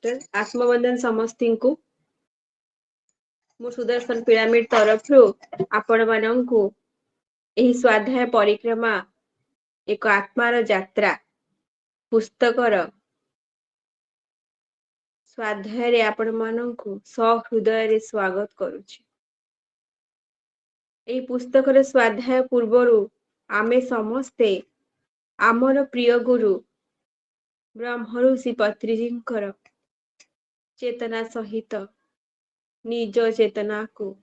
आत्मवंदन समस्ती को मु सुदर्शन पिरामिड तरफ आपण मानू स्वाध्याय परिक्रमा एक आत्मार यात्रा पुस्तकर स्वाध्याय आपण मानू सहृदय स्वागत करुछि। एई पुस्तकर स्वाध्याय पूर्वरु आमे समस्ते आमर प्रिय गुरु ब्रह्म ऋषि पत्रिजींकर चेतना सहित निज चेतना को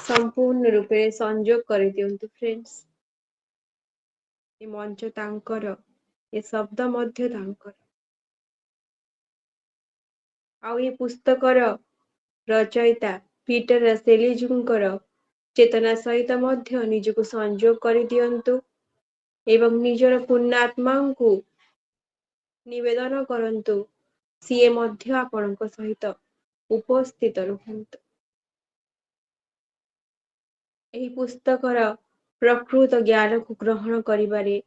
संपूर्ण रूपे संजोग कर दियंतु फ्रेंड्स। ए मंच तांकर ए शब्द मध्य तांकर आउ ए पुस्तकर रचयिता पीटर सेलिजुंकर चेतना सहित मध्य निजको संजोग कर दियंतु एवं निजर पुण्यात्मा को निवेदन करंतु सीए मध्य आपणक सहित उपस्थित रुहंतु। एही पुस्तकर प्रकृत ज्ञान को ग्रहण करिबारे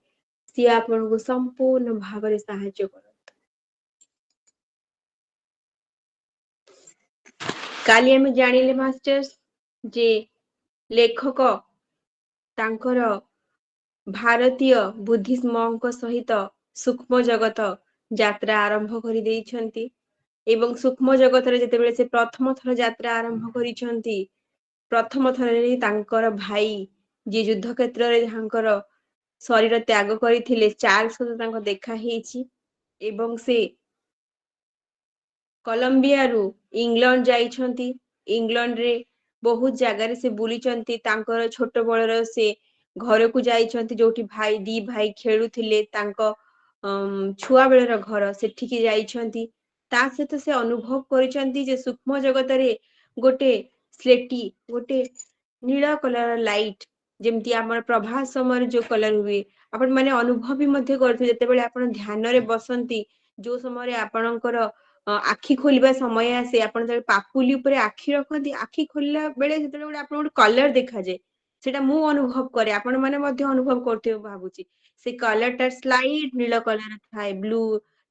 सी आपनको संपूर्ण भाव साहाय्य करत। काली हम जानिले मास्टर्स जे लेखक तांकर भारतीय बुद्धिस्ट मंक सहित सूक्ष्म जगत यात्रा आरंभ करि देइछंती एवं सूक्ष्म जगत रे जेतेबेले से प्रथम थर यात्रा आरंभ करिछंती प्रथम थर रे तांकर भाई जे युद्ध क्षेत्र रे तांकर शरीर त्याग करथिले चार्ल्स सहित तांको देखा हेछि एवं से कोलंबिया रु इंग्लैंड जाइछंती। इंग्लैंड रे बहुत जगह से बुलीचंती तांकर छोट बळर से घर को जाइछंती जोठी भाई दी भाई खेलुथिले तांको छुआ बेलर घर सेठिकी जाइछंती। ता सहित से अनुभव करिछंती जे सूक्ष्म जगत रे गोटे स्लेटी गोटे नीला कलर लाइट जेमती हमर प्रभात समय जो कलर हुए आपण माने अनुभव भी मध्य करथि जेतेबेले आपण ध्यान रे बसंती जो समय रे आपणकर आखि खोलिबा समय आसे आपण जब पापुली ऊपर आखि रखंती आखि खोलिला बेले जेतेबेले आपण गोटे कलर देखा जाय सेटा मु अनुभव करे आपण माने मध्य अनुभव करथिबे भाबुची से कलर टा स्लाइट नीला कलर थाए ब्लू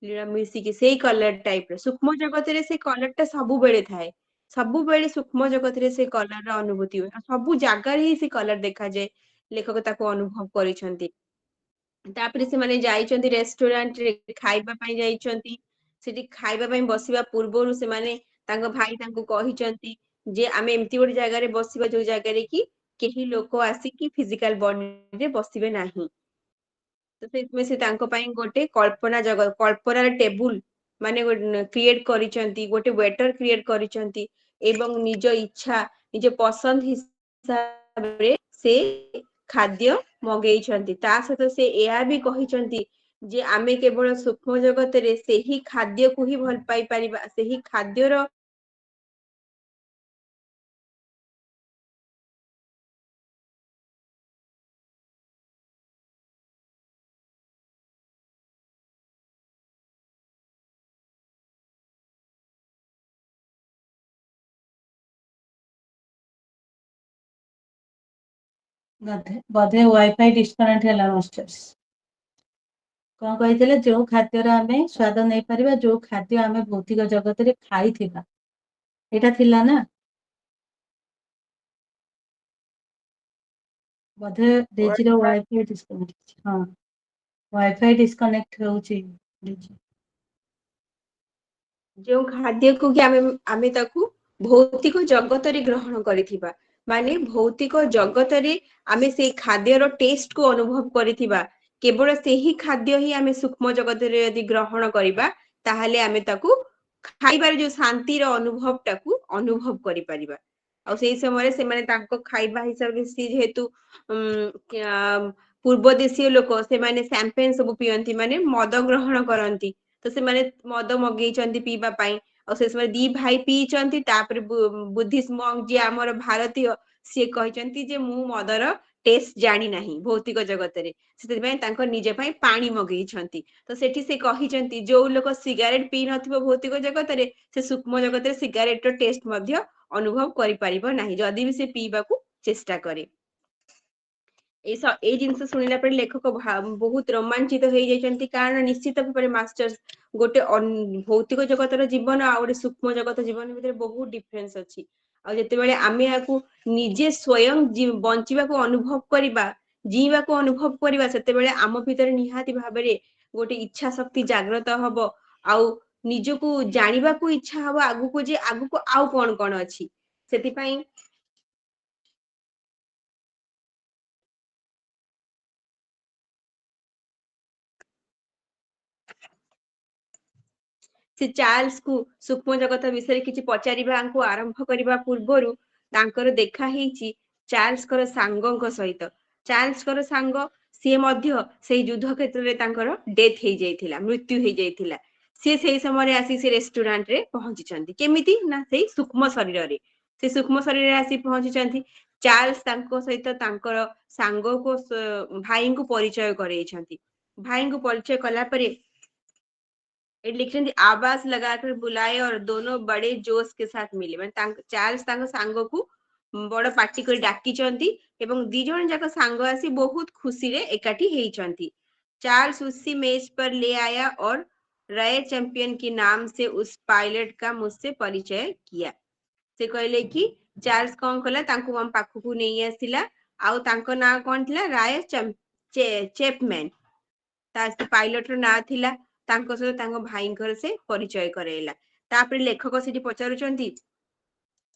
नीला मिसी के सेई कलर टाइप रे सूक्ष्म जगत रे से कलर टा सब बेले थाए सब बेले सूक्ष्म जगत रे से कलर रा अनुभूति हुए सब जागा रे से कलर देखा जाय लेखक ताको अनुभव करिसंती। तापरे से माने जाइचंती रेस्टोरेंट रे खाइबा पई जाइचंती सेठी खाइबा पई बसिबा पूର୍ବरु से माने तांको भाई तांको कहिचंती जे आमे एम्ति गोटे जगह रे बसिबा जो जगह रे कि केही लोक आसी कि फिजिकल बॉडी रे बसिबे नाही तो सेतमे से तांको पई गोटे कल्पना टेबुल माने क्रिएट करिसंती गोटे वेटर क्रिएट करिसंती एवं निज इच्छा निज पसंद हिसाब रे से खाद्य मगेइछंती ता सहित से एया भी कहिसंती जे आमे केवल सूक्ष्म जगत रे सेही खाद्य को ही भल पाई परिबा सेही खाद्यर बोधे वाईफाई डिस्कनेक्ट है मास्टर्स कौन कही जो खाद्यर आम स्वाद नहीं पार जो खाद्य आम भौतिक जगत रे खाई एटा थिला ना बोधे डेजी वाईफाई डिस्कनेक्ट हाँ वाईफाई डिस्कनेक्ट होउची डेजी जो खाद्य को कि आमे ताकू भौतिक जगत रे ग्रहण करिथिबा माने भौतिक जगत रे आमे से खाद्यर टेस्ट को अनुभव करिथिबा केवल सेही खाद्य ही आमे सूक्ष्म जगत रे यदि ग्रहण करिबा ताहाले आमे ताकू खाइबार जो शांतिर अनुभव टाकू अनुभव करि परिबा आ सेही समय से माने तांको खाइबा हिसाब रे सी जेहेतु पूर्व देशीय लोक से माने शैंपेन सब पियंती माने मद ग्रहण करंती तो से माने मद मगेइचंती पीबा पई और से समय दी भाई पीचंती तापर बुद्धिस्ट मंक जे हमर भारतीय से कहिचंती जे मु मदर टेस्ट जानी नाही भौतिक जगत रे सेति तांको निजे पई पानी मगेइछंती तो सेठी से कहिचंती जो लोक सिगारेट पी नथिबो भौतिक जगत रे से सूक्ष्म जगत रे सिगारेट रो टेस्ट मध्य अनुभव करि परिबो नाही जदी भी से पीबा को चेष्टा करे ଏଇ ଜିନିଷ ଶୁଣିଲା ପରେ ଲେଖକ ବହୁତ ରୋମାଞ୍ଚିତ ହେଇଯାଇଛନ୍ତି, କାରଣ ନିଶ୍ଚିତ ଭାବରେ ମାଷ୍ଟର୍ସ ଗୋଟେ ଭୌତିକ ଜଗତର ଜୀବନ ଆଉ ଗୋଟେ ସୂକ୍ଷ୍ମ ଜଗତ ଜୀବନ ଭିତରେ ବହୁତ ଡିଫରେନ୍ସ ଅଛି। ଆଉ ଯେତେବେଳେ ଆମେ ଏହାକୁ ନିଜେ ସ୍ଵୟଂ ବଞ୍ଚିବାକୁ ଅନୁଭବ କରିବା, ଜିଇବାକୁ ଅନୁଭବ କରିବା, ସେତେବେଳେ ଆମ ଭିତରେ ନିହାତି ଭାବରେ ଗୋଟେ ଇଚ୍ଛା ଶକ୍ତି ଜାଗ୍ରତ ହବ। ଆଉ ନିଜକୁ ଜାଣିବାକୁ ଇଚ୍ଛା ହବ ଆଗକୁ, ଯେ ଆଗକୁ ଆଉ କଣ କଣ ଅଛି। ସେଥିପାଇଁ ସେ ଚାର୍ଲସ କୁ ସୂକ୍ଷ୍ମ ଜଗତ ବିଷୟରେ କିଛି ପଚାରିବାକୁ ଆରମ୍ଭ କରିବା ପୂର୍ବରୁ ତାଙ୍କର ଦେଖା ହେଇଛି ଚାର୍ଲସଙ୍କର ସାଙ୍ଗଙ୍କ ସହିତ। ଚାର୍ଲସଙ୍କର ସାଙ୍ଗ, ସିଏ ମଧ୍ୟ ସେଇ ଯୁଦ୍ଧ କ୍ଷେତ୍ରରେ ତାଙ୍କର ଡେଥ ହେଇଯାଇଥିଲା, ମୃତ୍ୟୁ ହେଇଯାଇଥିଲା। ସିଏ ସେଇ ସମୟରେ ଆସି ସେ ରେଷ୍ଟୁରାଣ୍ଟ ରେ ପହଞ୍ଚିଛନ୍ତି। କେମିତି ନା ସେଇ ସୂକ୍ଷ୍ମ ଶରୀରରେ, ସେ ସୂକ୍ଷ୍ମ ଶରୀରରେ ଆସି ପହଞ୍ଚିଛନ୍ତି। ଚାର୍ଲସ ତାଙ୍କ ସହିତ ତାଙ୍କର ସାଙ୍ଗକୁ ଭାଇଙ୍କୁ ପରିଚୟ କରେଇଛନ୍ତି। ଭାଇଙ୍କୁ ପରିଚୟ କଲା ପରେ ଏଠି ଲେଖିଛନ୍ତି ଆବାज लगाकर बुलाए और दोनों बड़े जोश के साथ मिले। ମାନେ ଚାର୍ଲସ ତାଙ୍କ ସାଙ୍ଗକୁ ବଡ ପାଟି କରି ଡାକିଛନ୍ତି ଏବଂ ଦି ଜଣ ଯାକ ସାଙ୍ଗ ଆସି ବହୁତ ଖୁସିରେ ଏକାଠି ହେଇଛନ୍ତି। चार्ल्स उसी मेज पर ले आया और रॉयल चैंपियन के नाम से उस पायलट का मुझसे परिचय किया। ସେ କହିଲେ କି ଚାର୍ଲସ କଣ କଲା, ତାଙ୍କୁ ଆମ ପାଖକୁ ନେଇ ଆସିଲା। ଆଉ ତାଙ୍କ ନାଁ କଣ ଥିଲା? ରାୟ ଚେପମ୍ୟାନ। ତା ପାଇଲଟ ର ନାଁ ଥିଲା। ତାଙ୍କ ସହିତ ତାଙ୍କ ଭାଇଙ୍କର ସେ ପରିଚୟ କରେଇଲା। ତାପରେ ଲେଖକ ସେଠି ପଚାରୁଛନ୍ତି,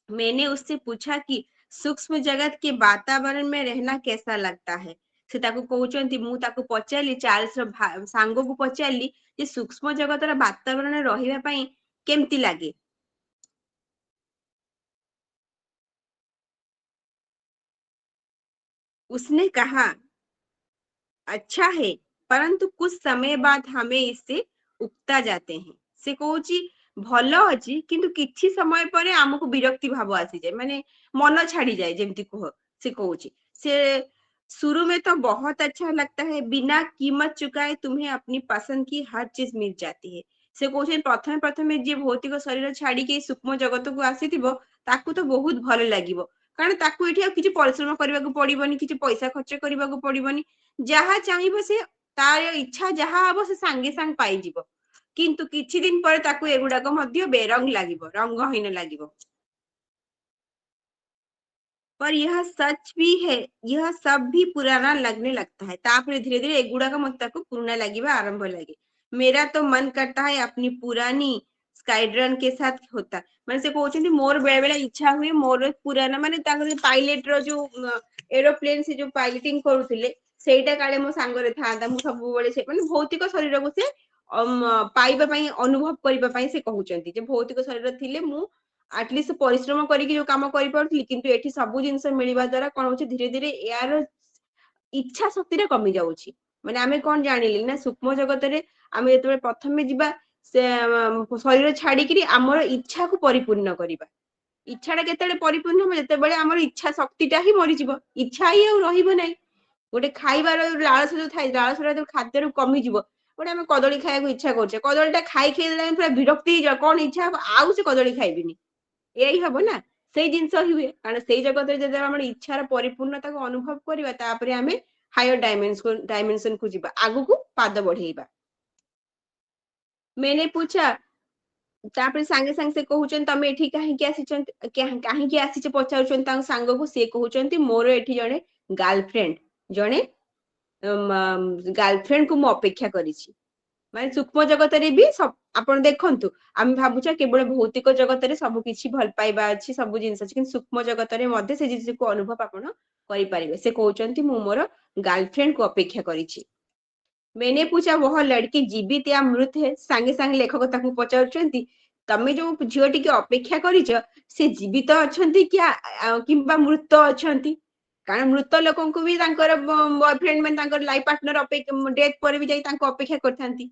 मैंने उससे पूछा कि सूक्ष्म जगत के वातावरण में रहना कैसा लगता है। ସେ ତାକୁ କହୁଛନ୍ତି, ମୁଁ ତାକୁ ପଚାରିଲି, ଚାର୍ଲସ ର ସାଙ୍ଗକୁ ପଚାରିଲି ଯେ ସୂକ୍ଷ୍ମ ଜଗତର ବାତାବରଣ ରହିବା ପାଇଁ କେମିତି ଲାଗେ। उसने कहा अच्छा है, परंतु कुछ समय बाद हमें इससे उक्ता जाते हैं। ସେ କହୁଛି ଭଲ ଅଛି, କିନ୍ତୁ କିଛି ସମୟ ପରେ ଆମକୁ ବିରକ୍ତି ଭାବ ଆସିଯାଏ, ମାନେ ମନ ଛାଡିଯାଏ ଯେମିତି କୁହ। ସେ କହୁଛି ସେ शुरू में तो बहुत अच्छा लगता है, बिना कीमत चुकाए तुम्हें अपनी पसंद की हर चीज मिल जाती है। ସେ କହୁଛନ୍ତି ପ୍ରଥମେ ପ୍ରଥମେ ଯିଏ ଭୌତିକ ଶରୀର ଛାଡିକି ସୂକ୍ଷ୍ମ ଜଗତକୁ ଆସିଥିବ, ତାକୁ ତ ବହୁତ ଭଲ ଲାଗିବ। କାରଣ ତାକୁ ଏଠି ଆଉ କିଛି ପରିଶ୍ରମ କରିବାକୁ ପଡିବନି, କିଛି ପଇସା ଖର୍ଚ୍ଚ କରିବାକୁ ପଡିବନି। ଯାହା ଚାହିଁବ ସେ, ତାର ଇଚ୍ଛା ଯାହା ହବ ସେ ସାଙ୍ଗେ ସାଙ୍ଗେ ପାଇଯିବ। କିନ୍ତୁ କିଛି ଦିନ ପରେ ତାକୁ ଏଗୁଡାକ ମଧ୍ୟ ବେରଙ୍ଗ ଲାଗିବ, ରଙ୍ଗହୀନ ଲାଗିବ। पर यह सच भी है, यह सब भी पुराना लगने लगता है। तापर धीरे धीरे एगुड़ाक मत ताको पुराना लगे आरंभ लगे। मेरा तो मन करता है अपनी पुरानी स्काईड्रन के साथ होता। ମାନେ ସେ କହୁଛନ୍ତି ମୋର ବେଳେ ବେଳେ ଇଚ୍ଛା ହୁଏ ମୋର ପୁରାନା, ମାନେ ତାଙ୍କର ପାଇଲଟ ର ଯୋଉ ଏରୋପ୍ଲେନ ସେ ଯୋଉ ପାଇଲଟିଂ କରୁଥିଲେ, ସେଇଟା କାଳେ ମୋ ସାଙ୍ଗରେ ଥାନ୍ତା। ମୁଁ ସବୁବେଳେ ସେ ମାନେ ଭୌତିକ ଶରୀରକୁ ସେ ପାଇବା ପାଇଁ, ଅନୁଭବ କରିବା ପାଇଁ ସେ କହୁଛନ୍ତି ଯେ ଭୌତିକ ଶରୀର ଥିଲେ ମୁଁ ଆଟଲିଷ୍ଟ ପରିଶ୍ରମ କରିକି ଯୋଉ କାମ କରିପାରୁଥିଲି, କିନ୍ତୁ ଏଠି ସବୁ ଜିନିଷ ମିଳିବା ଦ୍ଵାରା କଣ ହଉଛି, ଧୀରେ ଧୀରେ ଏହାର ଇଚ୍ଛା ଶକ୍ତିରେ କମି ଯାଉଛି। ମାନେ ଆମେ କଣ ଜାଣିଲେ ନା, ସୂକ୍ଷ୍ମ ଜଗତରେ ଆମେ ଯେତେବେଳେ ପ୍ରଥମେ ଯିବା, ସେ ଶରୀର ଛାଡିକିରି ଆମର ଇଚ୍ଛାକୁ ପରିପୂର୍ଣ୍ଣ କରିବା। ଇଚ୍ଛା ଟା କେତେବେଳେ ପରିପୂର୍ଣ୍ଣ ହବ, ଯେତେବେଳେ ଆମର ଇଚ୍ଛା ଶକ୍ତି ଟା ହିଁ ମରିଯିବ, ଇଚ୍ଛା ହିଁ ଆଉ ରହିବ ନାହିଁ। ଗୋଟେ ଖାଇବାର ଲାଳସ ଯୋଉ ଥାଏ, ଲାଳସା ଖାଦ୍ୟରୁ କମିଯିବ। ଗୋଟେ ଆମେ କଦଳୀ ଖାଇବାକୁ ଇଚ୍ଛା କରୁଛେ, କଦଳୀ ଟା ଖାଇ ଖାଇ ପୁରା ବିରକ୍ତି ହେଇଯାଉ, କଣ ଇଚ୍ଛା ହବ ଆଉ ସେ କଦଳୀ ଖାଇବିନି, ଏଇ ହବ ନା। ସେଇ ଜିନିଷ ହିଁ ହୁଏ, କାରଣ ସେଇ ଜଗତରେ ଯେତେବେଳେ ଆମର ଇଚ୍ଛାର ପରିପୂର୍ଣ୍ଣତାକୁ ଅନୁଭବ କରିବା, ତାପରେ ଆମେ ହାୟର ଡାଇମେନସନ କୁ ଯିବା, ଆଗକୁ ପାଦ ବଢେଇବା। मैंने पूछा, ତାପରେ ସାଙ୍ଗେ ସାଙ୍ଗେ ସେ କହୁଛନ୍ତି ତମେ ଏଠି କାହିଁକି ଆସିଛନ୍ତି, କାହିଁକି ଆସିଛ ପଚାରୁଛନ୍ତି ତାଙ୍କ ସାଙ୍ଗକୁ। ସିଏ କହୁଛନ୍ତି ମୋର ଏଠି ଜଣେ ଗାର୍ଲଫ୍ରେଣ୍ଡ, ଜଣେ ଗାର୍ଲଫ୍ରେଣ୍ଡ କୁ ମୁଁ ଅପେକ୍ଷା କରିଛି। ମାନେ ସୂକ୍ଷ୍ମ ଜଗତରେ ବି ଆପଣ ଦେଖନ୍ତୁ, ଆମେ ଭାବୁଛେ କେବଳ ଭୌତିକ ଜଗତରେ ସବୁ କିଛି ଭଲ ପାଇବା ଅଛି, ସବୁ ଜିନିଷ ଅଛି, କିନ୍ତୁ ସୂକ୍ଷ୍ମ ଜଗତରେ ମଧ୍ୟ ସେ ଜିନିଷକୁ ଅନୁଭବ ଆପଣ କରିପାରିବେ। ସେ କହୁଛନ୍ତି ମୁଁ ମୋର ଗାର୍ଲଫ୍ରେଣ୍ଡ କୁ ଅପେକ୍ଷା କରିଛି। मैंने पूछा वह लड़की जीवित या मृत है। ସାଙ୍ଗେ ସାଙ୍ଗେ ଲେଖକ ତାକୁ ପଚାରୁଛନ୍ତି ତମେ ଯୋଉ ଝିଅ ଟିକେ ଅପେକ୍ଷା କରିଛ, ସେ ଜୀବିତ ଅଛନ୍ତି କିମ୍ବା ମୃତ ଅଛନ୍ତି। କାରଣ ମୃତ ଲୋକଙ୍କୁ ବି ତାଙ୍କର ବୟଫ୍ରେଣ୍ଡ ମାନେ ତାଙ୍କର ଲାଇଫ ପାର୍ଟନର ଡେଥ ପରେ ବି ଯାଇ ତାଙ୍କୁ ଅପେକ୍ଷା କରିଥାନ୍ତି,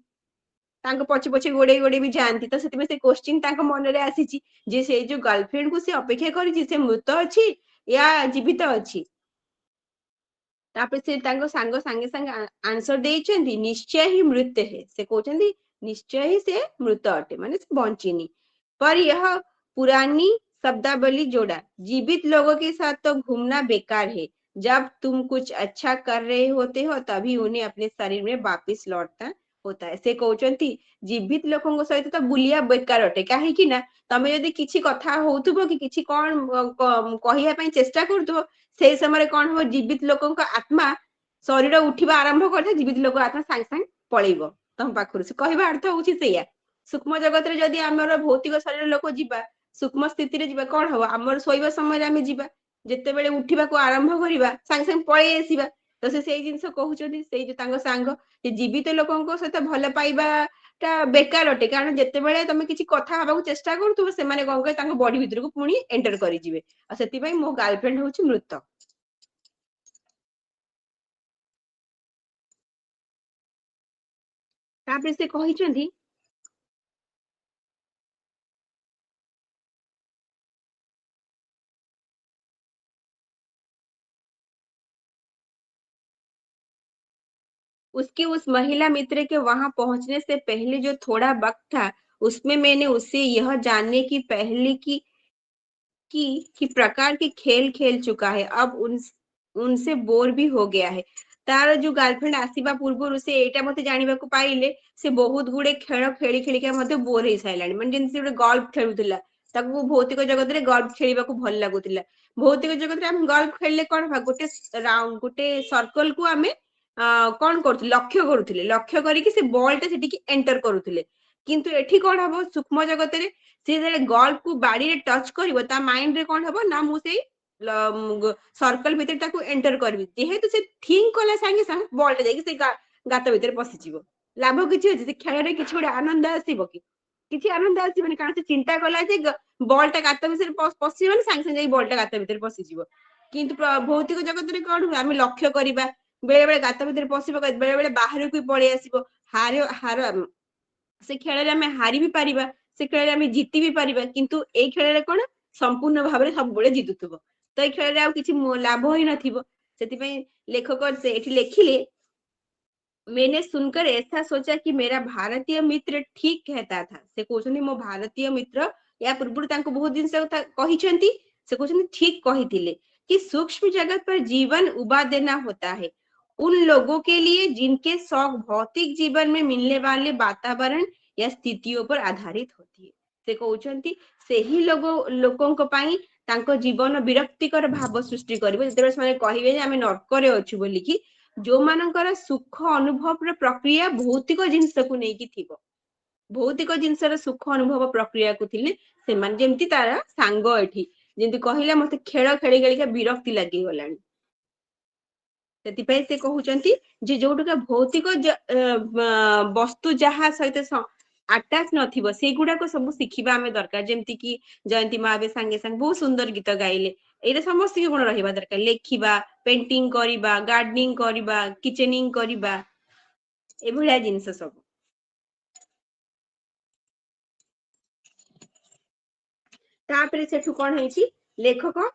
ତାଙ୍କ ପଛେ ପଛେ ଗୋଡେଇ ଗୋଡେଇ ବି ଯାଆନ୍ତି। ତ ସେଥିପାଇଁ ସେ କୋଶ୍ଚିନ୍ ତାଙ୍କ ମନରେ ଆସିଛି ଯେ ସେଇ ଯୋଉ ଗାର୍ଲଫ୍ରେଣ୍ଡ କୁ ସେ ଅପେକ୍ଷା କରିଛି, ସେ ମୃତ ଅଛି ୟା ଜୀବିତ ଅଛି। ତାପରେ ସେ ତାଙ୍କ ସାଙ୍ଗ ସାଙ୍ଗେ ସାଙ୍ଗେ ଆନ୍ସର ଦେଇଛନ୍ତି ନିଶ୍ଚୟ ହିଁ ମୃତ୍ୟୁ ହେ। ସେ କହୁଛନ୍ତି ନିଶ୍ଚୟ ହିଁ ସେ ମୃତ ଅଟେ, ମାନେ ସେ ବଞ୍ଚିନି। पर यह पुरानी शब्दावली जोड़ा, जीवित लोगों के साथ तो घूमना बेकार है, जब तुम कुछ अच्छा कर रहे होते हो तभी उन्हें अपने शरीर में वापस लौटना होता है। से कहउचंती जीवित लोकଙ୍କ ସହିତ ତ ବୁଲିବା ବେକାର ଅଟେ କାହିଁକି ନା ତମେ ଯଦି କିଛି କଥା ହଉଥିବ କି କିଛି କଣ କହିବା ପାଇଁ ଚେଷ୍ଟା କରୁଥିବ ସେଇ ସମୟରେ କଣ ହବ ଜୀବିତ ଲୋକଙ୍କ ଆତ୍ମା ଶରୀର ଉଠିବା ଆରମ୍ଭ କରିଥାଏ ଜୀବିତ ଲୋକ ଆତ୍ମା ସାଙ୍ଗେ ସାଙ୍ଗେ ପଳେଇବ ତମ ପାଖରୁ। ସେ କହିବା ଅର୍ଥ ହଉଛି ସେଇଆ। ସୂକ୍ଷ୍ମ ଜଗତରେ ଯଦି ଆମର ଭୌତିକ ଶରୀର ଲୋକ ଯିବା ସୂକ୍ଷ୍ମ ସ୍ଥିତିରେ ଯିବା କଣ ହବ ଆମର ଶୋଇବା ସମୟରେ ଆମେ ଯିବା ଯେତେବେଳେ ଉଠିବାକୁ ଆରମ୍ଭ କରିବା ସାଙ୍ଗେ ସାଙ୍ଗେ ପଳେଇ ଆସିବା। ତ ସେ ସେଇ ଜିନିଷ କହୁଛନ୍ତି ସେଇ ଯୋଉ ତାଙ୍କ ସାଙ୍ଗ ଯେ ଜୀବିତ ଲୋକଙ୍କ ସହିତ ଭଲ ପାଇବା ଟା ବେକାର ଅଟେ କାରଣ ଯେତେବେଳେ ତମେ କିଛି କଥା ହବାକୁ ଚେଷ୍ଟା କରୁଥିବ ସେମାନେ କଣ କରିବେ ତାଙ୍କ ବଡି ଭିତରକୁ ପୁଣି ଏଣ୍ଟର କରିଯିବେ। ଆଉ ସେଥିପାଇଁ ମୋ ଗାର୍ଲଫ୍ରେଣ୍ଡ ହଉଛି ମୃତ। ତାପରେ ସେ କହିଛନ୍ତି उसके उस महिला मित्र के वहां पहुंचने से पहले जो थोड़ा वक्त था उसमें मैंने उससे यह जानने की पहले कि प्रकार के खेल खेल चुका है अब उनसे बोर भी हो गया है। तार जो गर्लफ्रेंड आसीबा पूर्वरु से एटा मते जानिबाकू पाइले से बहुत गुडे खेल खेली खेलिका मते बोर हो साइलानी माने जेंति से गल्फ खेलुतिला ताकू भौतिक जगत रे गल्फ खेलिबाकू भल लागुतिला। भौतिक जगत रे हम गल्फ खेलले कोन बा गोटे राउंड गोटे सर्कल को आमे कोन करथि लक्ष्य करिकि से बॉल टा सेठी एंटर करूथिले। किंतु एठी कोन हबो सूक्ष्म जगत रे से जे गल्फ को बाड़ी रे टच करिवो ता माइंड रे कोन हबो ना मु सेई सर्कल भितर ताकू एंटर करबी जेहेतु से थिंक कला संगे संग बॉल टा जाई से गात भितर पसि जिवो। लाभ किछि अछि से खेल रे किछि गोटे आनंद आसीबो कि किछि आनंद आसीबनी कारण से चिंता कला जे बॉल टा गात भितर पसिबनी संगे संगे बॉल टा गात भितर पसि जिवो। किंतु भौतिक जगत रे कोन हुए आमे लक्ष्य करिबा बेले बेले गात भितर पसिबो बेले बेले बाहर को पळै आसीबो हार हार से खेल रे आमे हारि भी पारिबा से खेल रे आमे जीति भी पारिबा किंतु एई खेल रे कोन संपूर्ण भाव रे सब बळे जितुथबो। तो एई खेल रे आ किछि लाभ होई नथिबो। सेति पई लेखक से एठी लेखिले मैंने सुनकर ऐसा सोचा कि मेरा भारतीय मित्र ठीक कहता था। से कहउछन्ती मो भारतीय मित्र या पूर्वरु तांको बहुत दिन से कहिछन्ती से कहउछन्ती ठीक कहिथिले कि सूक्ष्म जगत पर जीवन उबा देना होता है उन लोगों के लिए जिनके शौक भौतिक जीवन में मिलने वाले वातावरण या स्थितियों पर आधारित होती है। से कहउछन्ती सेही लोगों ପାଇଁ ତାଙ୍କ ଜୀବନ ବିରକ୍ତିକର ଭାବ ସୃଷ୍ଟି କରିବ ଯେତେବେଳେ ସେମାନେ କହିବେ ଯେ ଆମେ ନର୍କରେ ଅଛୁ ବୋଲିକି ଯୋଉମାନଙ୍କର ସୁଖ ଅନୁଭବର ପ୍ରକ୍ରିୟା ଭୌତିକ ଜିନିଷକୁ ନେଇକି ଥିବ ଭୌତିକ ଜିନିଷର ସୁଖ ଅନୁଭବ ପ୍ରକ୍ରିୟାକୁ ଥିଲେ ସେମାନେ ଯେମିତି ତାର ସାଙ୍ଗ ଏଠି ଯେମିତି କହିଲା ମତେ ଖେଳ ଖେଳି ଖେଳିକା ବିରକ୍ତି ଲାଗିଗଲାଣି। ସେଥିପାଇଁ ସେ କହୁଛନ୍ତି ଯେ ଯୋଉଟା ଭୌତିକ ବସ୍ତୁ ଯାହା ସହିତ ଆଟାଚ ନଥିବ ସେଇଗୁଡାକ ସବୁ ଶିଖିବା ଆମେ ଦରକାର ଯେମିତି କି ଜୟନ୍ତୀ ମା ଏବେ ସାଙ୍ଗେ ସାଙ୍ଗେ ବହୁତ ସୁନ୍ଦର ଗୀତ ଗାଇଲେ ଏଇଟା ସମସ୍ତଙ୍କୁ ଗୁଣ ରହିବା ଦରକାର ଲେଖିବା ପେଣ୍ଟିଂ କରିବା ଗାର୍ଡେନିଂ କରିବା କିଚେନିଂ କରିବା ଏଭଳିଆ ଜିନିଷ ସବୁ। ତାପରେ ସେଠୁ କଣ ହେଇଛି ଲେଖକ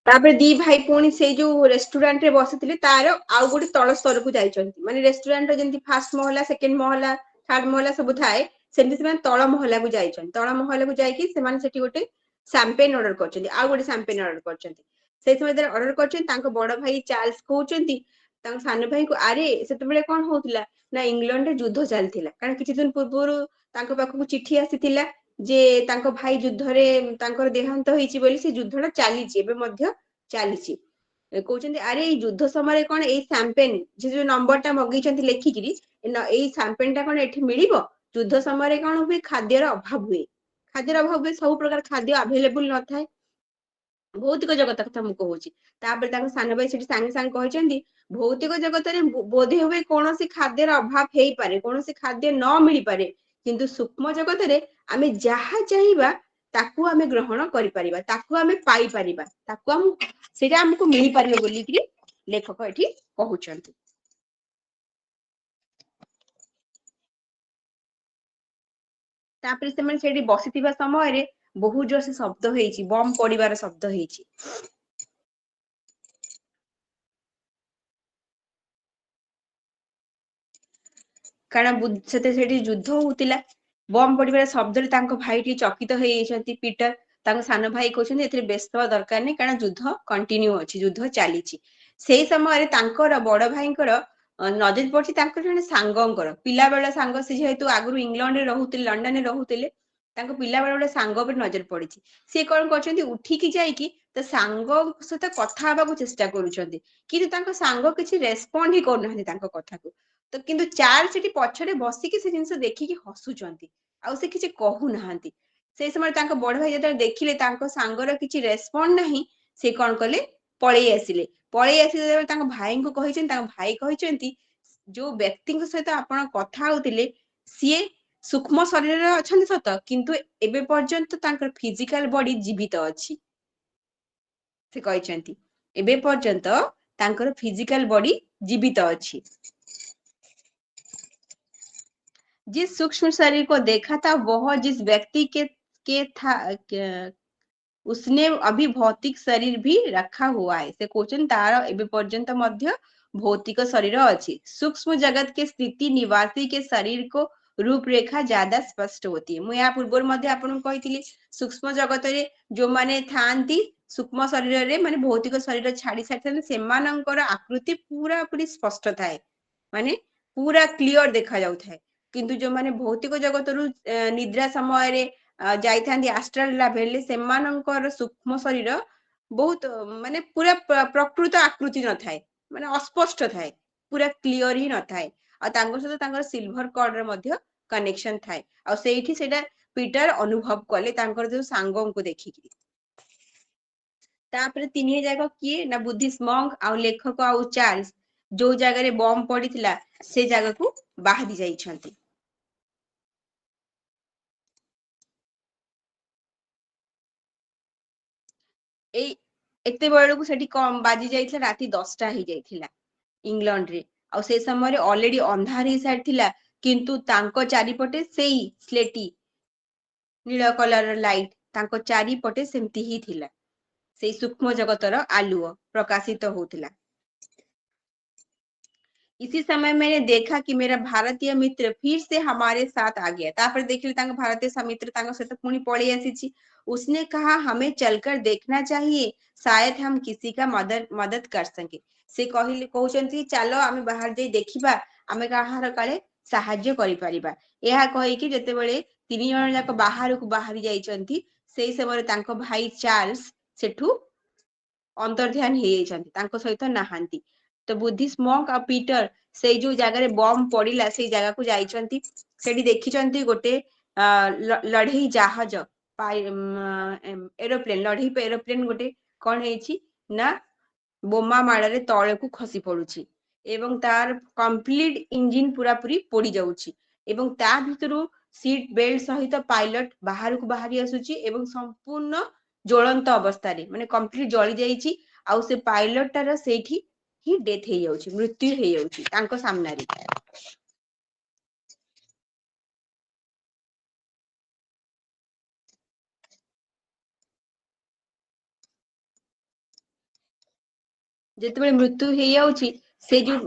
ତାପରେ ଦି ଭାଇ ପୁଣି ସେଇ ଯୋଉ ରେଷ୍ଟୁରାଣ୍ଟ ରେ ବସିଥିଲେ ତାର ଆଉ ଗୋଟେ ତଳ ସ୍ତରକୁ ଯାଇଛନ୍ତି ମାନେ ରେଷ୍ଟୁରାଣ୍ଟ ଯେମିତି ଫାର୍ଷ୍ଟ ମହଲା ସେକେଣ୍ଡ ମହଲା ଥାର୍ଡ ମହଲା ସବୁ ଥାଏ ସେମିତି ସେମାନେ ତଳ ମହଲାକୁ ଯାଇଛନ୍ତି ତଳ ମହଲାକୁ ଯାଇକି ସେମାନେ ସେଠି ଗୋଟେ ସାମ୍ପେନ ଅର୍ଡର କରିଛନ୍ତି ଆଉ ଗୋଟେ ସାମ୍ପେନ ଅର୍ଡର କରିଛନ୍ତି ସେଇ ସମୟ ଅର୍ଡର କରିଛନ୍ତି ତାଙ୍କ ବଡ ଭାଇ ଚାର୍ଲସ କହୁଛନ୍ତି ତାଙ୍କ ସାନ ଭାଇଙ୍କୁ ଆରେ ସେତେବେଳେ କଣ ହଉଥିଲା ନା ଇଂଲଣ୍ଡରେ ଯୁଦ୍ଧ ଚାଲିଥିଲା କାରଣ କିଛି ଦିନ ପୂର୍ବରୁ ତାଙ୍କ ପାଖକୁ ଚିଠି ଆସିଥିଲା ଯେ ତାଙ୍କ ଭାଇ ଯୁଦ୍ଧରେ ତାଙ୍କର ଦେହାନ୍ତ ହେଇଛି ବୋଲି ସେ ଯୁଦ୍ଧ ଟା ଚାଲିଛି ଏବେ ମଧ୍ୟ ଚାଲିଛି କହୁଛନ୍ତି ଆରେ ଏଇ ଯୁଦ୍ଧ ସମୟରେ କଣ ଏଇ ସାମ୍ପେନ ଯୋଉ ନମ୍ବର ଟା ମଗେଇଛନ୍ତି ଲେଖିକିରି ଏଇ ସାମ୍ପେନ ଟା କଣ ଏଠି ମିଳିବ ଯୁଦ୍ଧ ସମୟରେ କଣ ହୁଏ ଖାଦ୍ୟର ଅଭାବ ହୁଏ ଖାଦ୍ୟର ଅଭାବ ହୁଏ ସବୁ ପ୍ରକାର ଖାଦ୍ୟ ଆଭେଲେବୁଲ ନଥାଏ ଭୌତିକ ଜଗତ କଥା ମୁଁ କହୁଛି ତାପରେ ତାଙ୍କ ସାନ ଭାଇ ସେଠି ସାଙ୍ଗେ ସାଙ୍ଗେ କହିଛନ୍ତି ଭୌତିକ ଜଗତରେ ବୋଧେ ହୁଏ କୌଣସି ଖାଦ୍ୟର ଅଭାବ ହେଇପାରେ କୌଣସି ଖାଦ୍ୟ ନ ମିଳିପାରେ କିନ୍ତୁ ସୂକ୍ଷ୍ମ ଜଗତରେ ଆମେ ଯାହା ଚାହିଁବା ताकू आमे ग्रहण करि परिबा, ताकू आमे पाई परिबा, ताकू हम सेटा हमको मिली परिबो बोली कि लेखक एठी कहउचंती। तापर से सेठी बसिथिबा समय रे बहुत जोर से शब्द हेची, बम पड़िबार शब्द हेची। कारण सेठी युद्ध होतिला, बम पड़िबार शब्द रे तांको भाई टी चकित हेइ जाइछंती। पीटर तांको सानो भाई कहउछंती एथिरे व्यस्त हवा दरकार नै, कारण युद्ध कंटिन्यू अछि, युद्ध चालीछि। सेही समय रे तांकर बड़ भाईंकर नजर पड़छि तांकर जने सांगंकर, पिला बेला सांग, से जेहेतु आगु इंग्लैंड रे रहुतिले, लंडन रे रहुतिले, तांको पिला बेला गोटे सांग पर नजर पड़िछि। से कोन करछंती, उठिकी जाईकी त सांग सहित कथा हबाकू चेष्टा करूछंती, किंतु तांको सांग किछि रेस्पोंड ही करनाहांती तांको कथाकू। तो किंतु चार्ल्स सेठी पछरे बसिकी से जिंस देखिकी हसुचंती, आ से किछि कहू नाहांती। से समय तांको बड़ भाई जते देखिले तांको सांगर किछि रेस्पोंड नाही, से कोन कले, पळेई आसिले। पळेई आसिले तांको भाई को कहिछन, तांको भाई कहिछंती जो व्यक्ति सहित आपण कथा होतिले सिए सूक्ष्म शरीर रे अछंती सत, किंतु एबे पर्यंत तांकर फिजिकल बॉडी जीवित अछि। से कहिछंती एबे पर्यंत तांकर फिजिकल बॉडी जीवित अछि। जिस सूक्ष्म शरीर को देखा था वह जिस व्यक्ति के था उसने अभी भौतिक शरीर भी रखा हुआ है। से क्वेश्चन तार एबे पर्यंत मध्य भौतिक शरीर अछि। सूक्ष्म जगत के स्थिति निवासी के शरीर को रूपरेखा ज्यादा स्पष्ट होती है। मु या पूर्व मध्य आपन कहितली सूक्ष्म जगत रे जो माने थांती सूक्ष्म शरीर रे माने भौतिक शरीर छाड़ी साथन सेमानंकर आकृति पूरा पूरी स्पष्ट थाए, माने पूरा क्लियर देखा जाउ थाए। किंतु जो माने भौतिक जगत रु निद्रा समय रे जाइथांती एस्ट्रल लेवल सेमानंकर सूक्ष्म शरीर बहुत माने पूरा प्रकृत आकृति न थाए, माने अस्पष्ट थाए, पूरा क्लियर ही न थाए। आ तांगर सहित तांगर सिल्वर कॉर्ड रे मध्य कनेक्शन थाए। आ सेठी सेटा पीटर अनुभव कले तांकर जो सांगों को देखिकी। तापर तीन जाक किए ना बुद्धिस्ट मंक आ लेखक आ चार्ल्स जो जगह रे बम पड़ीथिला से जगह को बाहरी जाइछंती। एई एते बेलू सेठी कम बाजी जाइथिला, राती 10टा ही जाइथिला इंग्लैंड रे। आ से समय रे ऑलरेडी अंधार ही साइथिला, किंतु तांको चारिपटे सेई स्लेटी नील कलर लाइट तांको चारिपटे सेमती ही थिला। सेई सूक्ष्म जगतर आलुओ प्रकाशित होतिला। इसी समय मैंने देखा कि मेरा भारतीय मित्र फिर से हमारे साथ आ गया। तापर देखिले तांको भारतीय मित्र तांको सहित पुणी पळेई आसीछि। उसने कहा हमें चलकर देखना चाहिए, शायद हम किसी का मदद कर सके। से कहिले कहउचंती चलो आमे बाहर जाई देखिबा, आमे काहार काले साहाय्य करि परिबा। एहा कहि कि जते बेले तीन जण जाक बाहर को बाहरी जाइछंती, सेई समय तांको भाई चार्ल्स सेठू अंतर्ध्यान हे जाइछंती, तांको सहित नाहांती। तो बुद्धिस्ट मंक आ पीटर से जो जगह बम पड़िला से जगह को जाइछंती। सेठी देखिछंती गोटे लढई जहाज एरोप्लेन, लढई पे एरोप्लेन गोटे कोन हेछि ना बोमा माड़े तले को खसी पड़ुछि एवं तार कंप्लीट इंजिन पूरा पूरी पोड़ी जाउछि एवं ता भितरु सीट बेल्ट सहित पायलट बाहर को बाहरी आसुछि एवं संपूर्ण ज्वलंत अवस्था रे माने कंप्लीट जଳି जाइछि। आ से पायलट तार सेठी ही डेथ हे जाउछि, मृत्यु हे जाउछि तांको सामना रे। जेतेबेले मृत्यु हे जाउछि से जो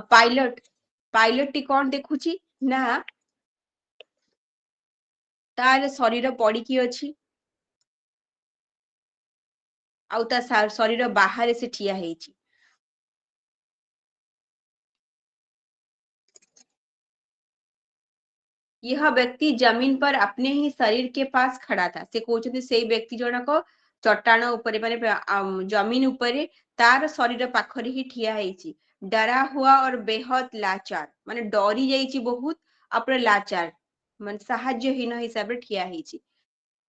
पायलट टी कोन देखुछि ना तार शरीर पड़िकी अछि आउ ता शरीर बाहर से ठिया हेछि। यह व्यक्ति जमीन पर अपने ही शरीर के पास खड़ा था। से कहउछथि सेई व्यक्ति जनक चट्टाण ऊपर माने जमीन ऊपर तार शरीर पाखरे ही ठिया हेछि। डरा हुआ और बेहद लाचार माने डरी जाइछि बहुत, अपने लाचार माने साहाय्यहीन हिसाब रे ठिया हेछि।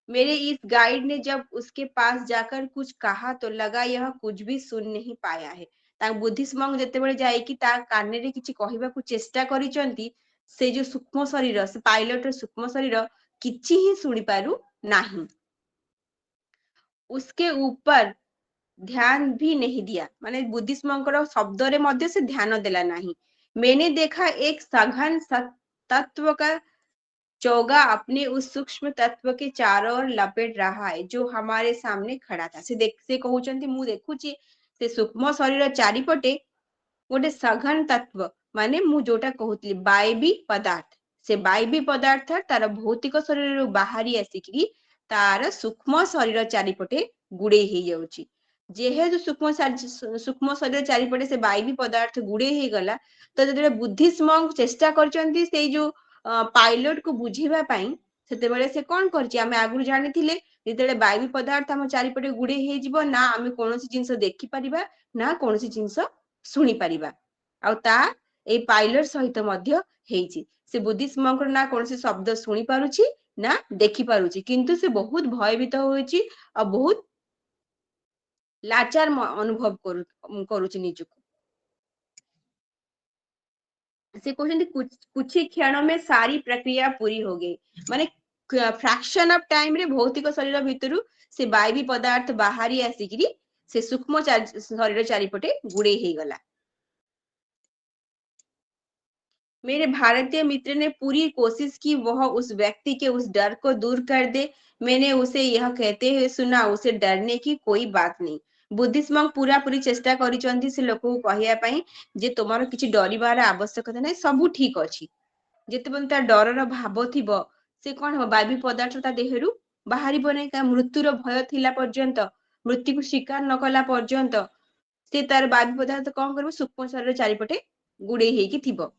मेरे इस गाइड ने जब उसके पास जाकर कुछ कहा तो लगा यह कुछ भी सुन नहीं पाया है। ता बुद्धिस्ट मंक जेतेबेले जाईकी ता काने रे किछि कहिबाकू चेष्टा करिसंती, से जो सूक्ष्म शरीर से पायलट रो सूक्ष्म शरीर किछि ही सुनि पारु नाही। उसके ऊपर ध्यान भी नहीं दिया माने बुद्धिस्ट मंकर शब्द रे मध्य से ध्यान देला नहीं। मैंने देखा एक सघन तत्व का चोगा अपने उस सूक्ष्म तत्व के चारों ओर लपेट रहा है जो हमारे सामने खड़ा था। से कहउचंती मु देखुची से सूक्ष्म शरीर चारिपटे गोटे सघन तत्व माने मु जोटा कहूतली बायबी पदार्थ से बायबी पदार्थ तार भौतिक शरीर बाहरी आसिकी तार सूक्ष्म शरीर चारिपटे गुड़े ही जाउची। जेहेतु सूक्ष्म शरीर चारिपटे से बायबी पदार्थ गुड़े ही गला तो जदे बुद्धिस्म चेष्टा करचंती से जो पायलट को बुझेबा पाई सेतेबेले से कोन करची आमे आगु जानिथिले जेतेबेले बायबी पदार्थ हम चारिपटे गुड़े ही जिवो ना आमे कोनोसी जिंस देखि परिबा ना कोनोसी जिंस शुणी परिबा आउ ता ए पायलट सहित मध्य हेची। से बुद्धिस्ट मंक ना कोनोसी शब्द शुणी पारुची ना देखि पारुची किंतु से बहुत भयभीत होईची आ बहुत लाचार अनुभव करूची निजुको। से कहते कुछ ही क्षणों में सारी प्रक्रिया पूरी हो गई माने फ्रैक्शन ऑफ टाइम रे भौतिक शरीर भितरु से बायबी पदार्थ बाहरी आसिकी से सूक्ष्म शरीर चारिपटे गुड़े ही गला। मेरे भारतीय मित्र ने पूरी कोशिश की वह उस व्यक्ति के उस डर को दूर कर दे। मैंने उसे यह कहते हुए सुना उसे डरने की कोई बात नहीं। बुद्धिस्ट मंक पूरा पूरी चेष्टा करिसंती से लोक को कहिया पई जे तोमर किछि डरिबार आवश्यकता नै सब ठीक अछि। जेते पण ता डरर भाव थिबो से कोन हो बायबी पदार्थ ता देहरु बाहरी बने का मृत्युर भय थिला पर्यंत मृत्यु को स्वीकार न कला पर्यंत से तार बायबी पदार्थ कोन करबो सूक्ष्म शरीर चारिपटे गुड़े हेकी थिबो।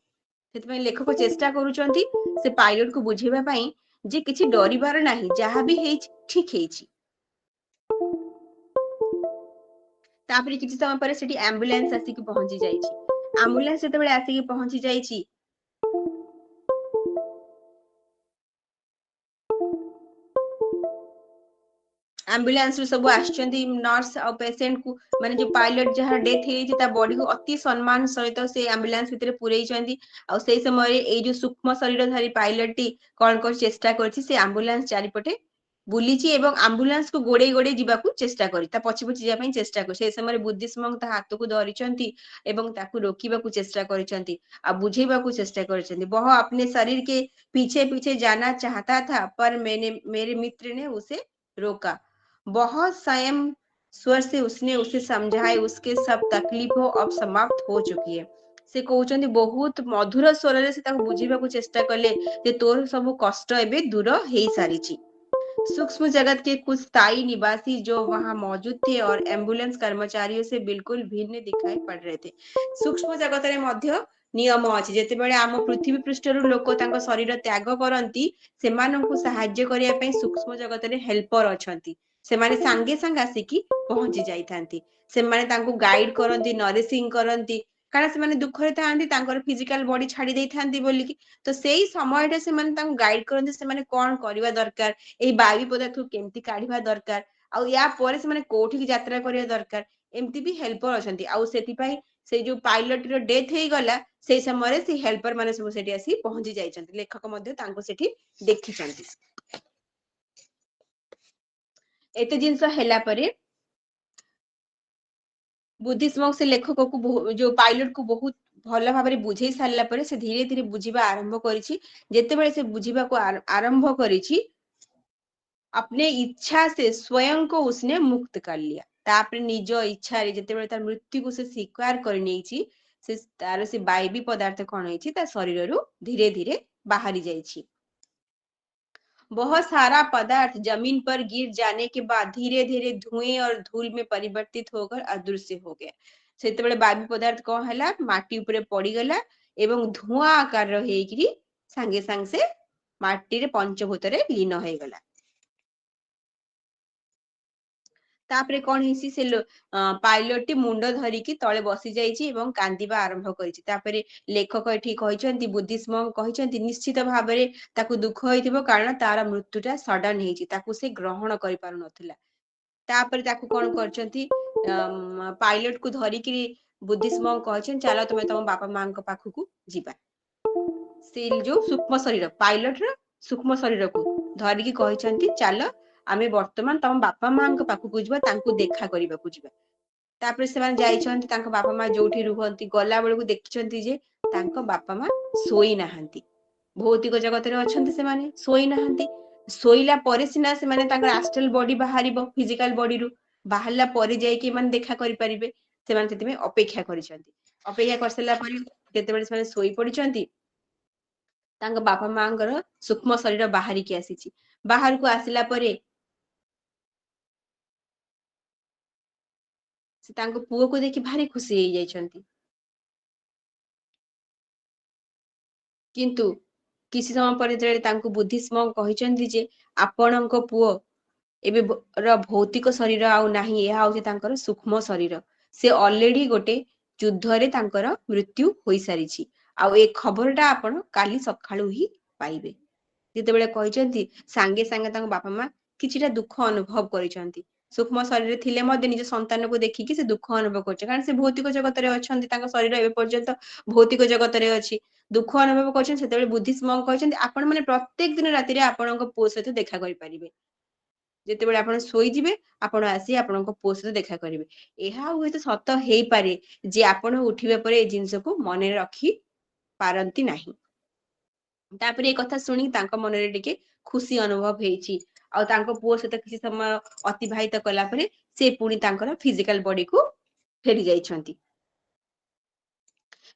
ସେଥିପାଇଁ ଲେଖକ ଚେଷ୍ଟା କରୁଛନ୍ତି ସେ ପାଇଲଟ କୁ ବୁଝେଇବା ପାଇଁ ଯେ କିଛି ଡରିବାର ନାହିଁ ଯାହା ବି ହେଇଛି ଠିକ ହେଇଛି। ତାପରେ କିଛି ସମୟ ପରେ ସେଠି ଆମ୍ବୁଲାନ୍ସ ଆସିକି ପହଞ୍ଚି ଯାଇଛି। ଆମ୍ବୁଲାନ୍ସ ଯେତେବେଳେ ଆସିକି ପହଞ୍ଚି ଯାଇଛି आम्बुलांस सब आछंती नर्स और पेशेंट को माने जो पायलट जहां डेथ हेई ता बॉडी को अति सम्मान सहित से एम्बुलेंस भितर पुरई छंती आ सेई समय ए जो सूक्ष्म शरीरधारी पायलट टी कोन कोन चेष्टा करछि से एम्बुलेंस चारिपटे बुलीची एवं एम्बुलेंस को गोडे गोडे जीवाकू चेष्टा करी ता पछि पछि जिया पई चेष्टा कर से समय बुद्धिस्ट मंक ता हाथ को धरि छंती एवं ताकू रोकीबाकू चेष्टा करिसंती आ बुझेबाकू चेष्टा करिसंती। वह अपने शरीर के पीछे पीछे जाना चाहता था पर मेरे मित्र ने उसे रोका। बहुत संयम स्वर से उसने उसे समझाए उसके सब तकलीफों अब समाप्त हो चुकी है। से कहउचंदी बहुत मधुर स्वर रे से ताको बुझीबाकू चेष्टा कले जे तोर सब कष्ट एबे दूर हेई सारीची। सूक्ष्म जगत के कुछ स्थायी निवासी जो वहां मौजूद थे और एम्बुलेंस कर्मचारियों से बिल्कुल भिन्न दिखाई पड़ रहे थे। सूक्ष्म जगत रे मध्य नियम अछि जेतेबेले आम पृथ्वी पृष्ठरु लोक तांको शरीर त्याग करंती सेमानंकु सहाय्य करिया पई सूक्ष्म जगत रे हेल्पर अछंती सेमाने सांगे सांग आसिकी पहुंची जाइथांती सेमाने तांको गाइड करंती नरिशिंग करंती कारण से माने दुख रे थांती तांकर फिजिकल बॉडी छाडी देइथांती बोली कि तो सेई समयटे से माने तांको गाइड करंती से माने कोन करिवा दरकार एई बायु पदार्थ को केमती काढिबा दरकार आ या परे से माने कोठी की यात्रा करिया दरकार एमती भी हेल्पर अछंती आ सेति पई से जो पायलट रो डेथ हेई गला सेई समय रे से हेल्पर माने सब सेठी आसी पहुंची जाइछंती लेखक मध्ये तांको सेठी देखिछंती। एते जिंस हैला परे बुद्धिस्ट से लेखक को जो पायलट को बहुत भल भाव बुझे सारा पर से धीरे धीरे बुझा आरंभ करिछि जेतेबेले से बुझीबा को आरंभ करिछि अपने इच्छा से स्वयं को उसने मुक्त कर लिया तापर निज इच्छा रे जेतेबेले तार मृत्यु को से स्वीकार कर नेछि से तार से बायबी पदार्थ कोन होइछि ता शरीर रु धीरे धीरे बाहरी जाइछि। बहुत सारा पदार्थ जमीन पर गिर जाने के बाद धीरे धीरे धुएं और धूल में परिवर्तित होकर अदृश्य हो गया। सेतेबेले बायु पदार्थ कोन हैला माटी ऊपर पड़ी गला एवं धुआं आकार हेकरी संगे संग से माटी रे पंचभूत रे लीन हो गला। तापरे कोन हिसी से पायलट टी मुंड धरिकी तळे बसी जाइछि एवं कांदिबा आरंभ करिछि। तापरे लेखक एठी कहिसंती बुद्धिस्ट मंक कहिसंती निश्चित भाबरे ताकू दुख होइतिबो कारण तार मृत्युटा सडन हेछि ताकू से ग्रहण करि पारु नथिला। तापरे ताकू कोन करचंती पायलट को धरिकी बुद्धिस्ट मंक कहिसन चलो तमे तम बापा मां को पाखु जिबा। से जो सूक्ष्म शरीर पायलट रो सूक्ष्म शरीर को धरिकी कहिसंती चलो आमे वर्तमान तम बापा माँ पाखକୁ ଯିବା ତାଙ୍କୁ ଦେଖା କରିବାକୁ ଯିବା। ତାପରେ ସେମାନେ ଯାଇଛନ୍ତି ତାଙ୍କ ବାପା ମା ଯୋଉଠି ରୁହନ୍ତି, ଗଲା ବେଳକୁ ଦେଖିଛନ୍ତି ଯେ ତାଙ୍କ ବାପା ମା ଶୋଇ ନାହାନ୍ତି, ଭୌତିକ ଜଗତରେ ଅଛନ୍ତି, ସେମାନେ ଶୋଇ ନାହାନ୍ତି। ଶୋଇଲା ପରେ ସିନା ସେମାନେ ତାଙ୍କର ଆଷ୍ଟ୍ରାଲ ବଡି ବାହାରିବ ଫିଜିକାଲ ବଡିରୁ, ବାହାରିଲା ପରେ ଯାଇକି ଏମାନେ ଦେଖା କରିପାରିବେ। ସେମାନେ ସେଥିପାଇଁ ଅପେକ୍ଷା କରିଛନ୍ତି। ଅପେକ୍ଷା କରିସାରିଲା ପରେ ଯେତେବେଳେ ସେମାନେ ଶୋଇ ପଡିଛନ୍ତି, ତାଙ୍କ ବାପା ମାଙ୍କର ସୂକ୍ଷ୍ମ ଶରୀର ବାହାରିକି ଆସିଛି। ବାହାରକୁ ଆସିଲା ପରେ ସେ ତାଙ୍କ ପୁଅକୁ ଦେଖି ଭାରି ଖୁସି ହେଇଯାଇଛନ୍ତି। କିନ୍ତୁ କିଛି ସମୟ ପରେ ଯେତେବେଳେ ତାଙ୍କୁ ବୁଦ୍ଧିଷ୍ମ କହିଛନ୍ତି ଯେ ଆପଣଙ୍କ ପୁଅ ଏବେ ର ଭୌତିକ ଶରୀର ଆଉ ନାହିଁ, ଏହା ହଉଛି ତାଙ୍କର ସୂକ୍ଷ୍ମ ଶରୀର। ସେ ଅଲରେଡି ଗୋଟେ ଯୁଦ୍ଧରେ ତାଙ୍କର ମୃତ୍ୟୁ ହୋଇସାରିଛି, ଆଉ ଏ ଖବର ଟା ଆପଣ କାଲି ସକାଳୁ ହିଁ ପାଇବେ। ଯେତେବେଳେ କହିଛନ୍ତି ସାଙ୍ଗେ ସାଙ୍ଗେ ତାଙ୍କ ବାପା ମା କିଛିଟା ଦୁଃଖ ଅନୁଭବ କରିଛନ୍ତି। ସୂକ୍ଷ୍ମ ଶରୀରରେ ଥିଲେ ମଧ୍ୟ ନିଜ ସନ୍ତାନକୁ ଦେଖିକି ସେ ଦୁଃଖ ଅନୁଭବ କରୁছে, କାରଣ ସେ ଭୌତିକ ଜଗତରେ ଅଛନ୍ତି, ତାଙ୍କ ଶରୀର ଏବେ ପର୍ଯ୍ୟନ୍ତ ଭୌତିକ ଜଗତରେ ଅଛି। ଦୁଃଖ ଅନୁଭବ କରୁଛନ୍ତି। ସେତେବେଳେ ବୁଦ୍ଧିଷ୍ମ କହିଛନ୍ତି ଆପଣ ମାନେ ପ୍ରତ୍ୟେକ ଦିନ ରାତିରେ ଆପଣଙ୍କ ପୁଅ ସହିତ ଦେଖା କରିପାରିବେ। ଯେତେବେଳେ ଆପଣ ଶୋଇଯିବେ ଆପଣ ଆସି ଆପଣଙ୍କ ପୁଅ ସହିତ ଦେଖା କରିବେ। ଏହା ହୁଏତ ସତ ହେଇପାରେ ଯେ ଆପଣ ଉଠିବା ପରେ ଏ ଜିନିଷକୁ ମନରେ ରଖି ପାରନ୍ତି ନାହିଁ। ତାପରେ ଏ କଥା ଶୁଣି ତାଙ୍କ ମନରେ ଟିକେ ଖୁସି ଅନୁଭବ ହେଇଛି, ଆଉ ତାଙ୍କ ପୁଅ ସହିତ କିଛି ସମୟ ଅତିବାହିତ କଲା ପରେ ସେ ପୁଣି ତାଙ୍କର ଫିଜିକାଲ ବଡିକୁ ଫେରି ଯାଇଛନ୍ତି।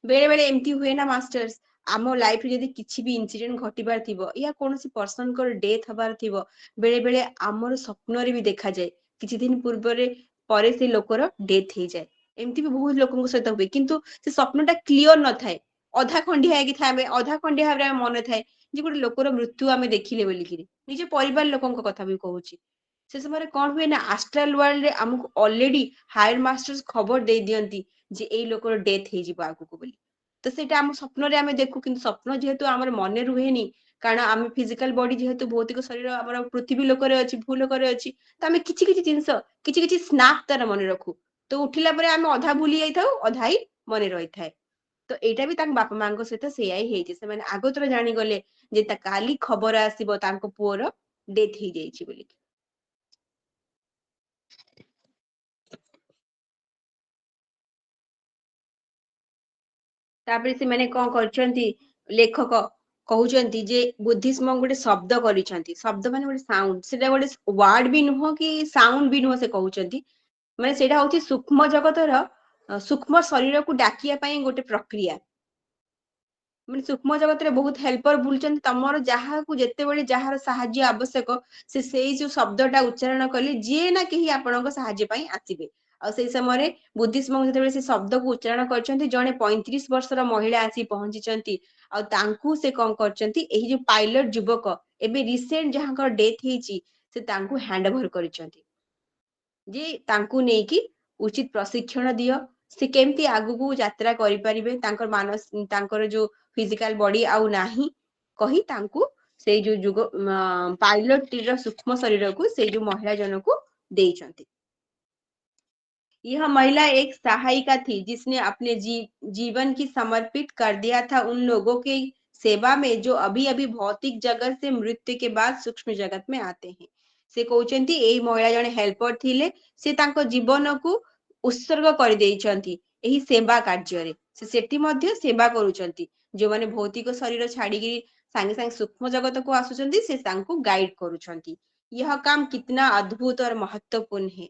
ବେଳେ ବେଳେ ଏମିତି ହୁଏ ନା ମାଷ୍ଟର୍ସ, ଆମ ଲାଇଫରେ ଯଦି କିଛି ବି ଇନସିଡେଣ୍ଟ ଘଟିବାର ଥିବ, ୟା କୌଣସି ପର୍ସନଙ୍କର ଡେଥ ହବାର ଥିବ, ବେଳେ ବେଳେ ଆମର ସ୍ୱପ୍ନରେ ବି ଦେଖାଯାଏ କିଛି ଦିନ ପୂର୍ବରେ ପରେ ସେ ଲୋକର ଡେଥ ହେଇଯାଏ। ଏମିତି ବି ବହୁତ ଲୋକଙ୍କ ସହିତ ହୁଏ, କିନ୍ତୁ ସେ ସ୍ୱପ୍ନ ଟା କ୍ଲିଅର ନଥାଏ, ଅଧା ଖଣ୍ଡିଆ ହେଇକି ଥାଏ, ଆମେ ଅଧା ଖଣ୍ଡିଆ ଭାବରେ ଆମେ ମନେ ଥାଏ ଯେ ଗୋଟେ ଲୋକର ମୃତ୍ୟୁ ଆମେ ଦେଖିଲେ ବୋଲିକିରି, ନିଜ ପରିବାର ଲୋକଙ୍କ କଥା ବି କହୁଛି। ସେ ସମୟରେ କଣ ହୁଏ ନା ଆଷ୍ଟ୍ରାଲ ୱାର୍ଲଡରେ ଆମକୁ ଅଲରେଡି ହାୟର ମାଷ୍ଟର୍ସ ଖବର ଦେଇ ଦିଅନ୍ତି ଯେ ଏଇ ଲୋକର ଡେଥ ହେଇଯିବ ଆଗକୁ ବୋଲି। ତ ସେଇଟା ଆମ ସ୍ୱପ୍ନରେ ଆମେ ଦେଖୁ, କିନ୍ତୁ ସ୍ୱପ୍ନ ଯେହେତୁ ଆମର ମନେ ରୁହେନି, କାରଣ ଆମେ ଫିଜିକାଲ ବଡି ଯେହେତୁ ଭୌତିକ ଶରୀର ଆମର ପୃଥିବୀ ଲୋକରେ ଅଛି, ଭୂ ଲୋକରେ ଅଛି, ତ ଆମେ କିଛି କିଛି ଜିନିଷ କିଛି କିଛି ସ୍ନାପ ତାର ମନେ ରଖୁ। ତ ଉଠିଲା ପରେ ଆମେ ଅଧା ଭୁଲି ଯାଇଥାଉ, ଅଧା ହିଁ ମନେ ରହିଥାଏ। ତ ଏଇଟା ବି ତାଙ୍କ ବାପା ମାଙ୍କ ସହିତ ସେଇଆ ହିଁ ହେଇଛି। ସେମାନେ ଆଗତୁରା ଜାଣିଗଲେ ଯେ କାଲି ଖବର ଆସିବ ତାଙ୍କ ପୁଅର ଡେଥ ହେଇଯାଇଛି ବୋଲି। ତାପରେ ସେମାନେ କଣ କରିଛନ୍ତି, ଲେଖକ କହୁଛନ୍ତି ଯେ ବୁଦ୍ଧିଷ୍ମ ଗୋଟେ ଶବ୍ଦ କରିଛନ୍ତି, ଶବ୍ଦ ମାନେ ଗୋଟେ ସାଉଣ୍ଡ, ସେଟା ଗୋଟେ ୱାର୍ଡ ବି ନୁହଁ କି ସାଉଣ୍ଡ ବି ନୁହଁ, ସେ କହୁଛନ୍ତି ମାନେ ସେଇଟା ହଉଛି ସୂକ୍ଷ୍ମ ଜଗତର ସୂକ୍ଷ୍ମ ଶରୀରକୁ ଡାକିବା ପାଇଁ ଗୋଟେ ପ୍ରକ୍ରିୟା। ମାନେ ସୂକ୍ଷ୍ମ ଜଗତରେ ବହୁତ ହେଲ୍ପର ବୁଲୁଛନ୍ତି, ତମର ଯାହାକୁ ଯେତେବେଳେ ଯାହାର ସାହାଯ୍ୟ ଆବଶ୍ୟକ ସେ ସେଇ ଯୋଉ ଶବ୍ଦଟା ଉଚ୍ଚାରଣ କଲେ ଯିଏ ନା କେହି ଆପଣଙ୍କ ସାହାଯ୍ୟ ପାଇଁ ଆସିବେ। ଆଉ ସେଇ ସମୟରେ ବୁଦ୍ଧିଷ୍ମ ଯେତେବେଳେ ସେ ଶବ୍ଦକୁ ଉଚ୍ଚାରଣ କରିଛନ୍ତି, ଜଣେ 35 ବର୍ଷର ମହିଳା ଆସି ପହଞ୍ଚିଛନ୍ତି, ଆଉ ତାଙ୍କୁ ସେ କଣ କରିଛନ୍ତି, ଏଇ ଯୋଉ ପାଇଲଟ ଯୁବକ ଏବେ ରିସେଣ୍ଟ ଯାହାଙ୍କର ଡେଥ ହେଇଛି, ସେ ତାଙ୍କୁ ହ୍ୟାଣ୍ଡ ଓଭର କରିଛନ୍ତି ଯେ ତାଙ୍କୁ ନେଇକି ଉଚିତ ପ୍ରଶିକ୍ଷଣ ଦିଅ, ସେ କେମିତି ଆଗକୁ ଯାତ୍ରା କରିପାରିବେ, ତାଙ୍କର ତାଙ୍କର ଯୋଉ ଫିଜିକାଲ ବଡି ଆଉ ନାହିଁ କହି ତାଙ୍କୁ ସେଇ ଯୋଉ ଯୁଗ ପାଇଲଟଟିର ସୂକ୍ଷ୍ମ ଶରୀରକୁ ସେଇ ଯୋଉ ମହିଳା ଜଣକୁ ଦେଇଛନ୍ତି। यह महिला एक सहायिका थी जिसने अपने जीवन की समर्पित कर दिया था उन लोगों की सेवा में जो अभी अभी भौतिक जगत से मृत्यु के बाद सूक्ष्म जगत में आते हैं। से कहते एई महिला जने हेल्पर थिले, से तांको जीवनକୁ ଉତ୍ସର୍ଗ କରିଦେଇଛନ୍ତି ଏହି ସେବା କାର୍ଯ୍ୟରେ। ସେ ସେଠି ମଧ୍ୟ ସେବା କରୁଛନ୍ତି, ଯୋଉମାନେ ଭୌତିକ ଶରୀର ଛାଡିକି ସାଙ୍ଗେ ସାଙ୍ଗେ ସୂକ୍ଷ୍ମ ଜଗତକୁ ଆସୁଛନ୍ତି, ସେ ତାଙ୍କୁ ଗାଇଡ କରୁଛନ୍ତି। यह काम कितना अद्भुत और महत्वपूर्ण है।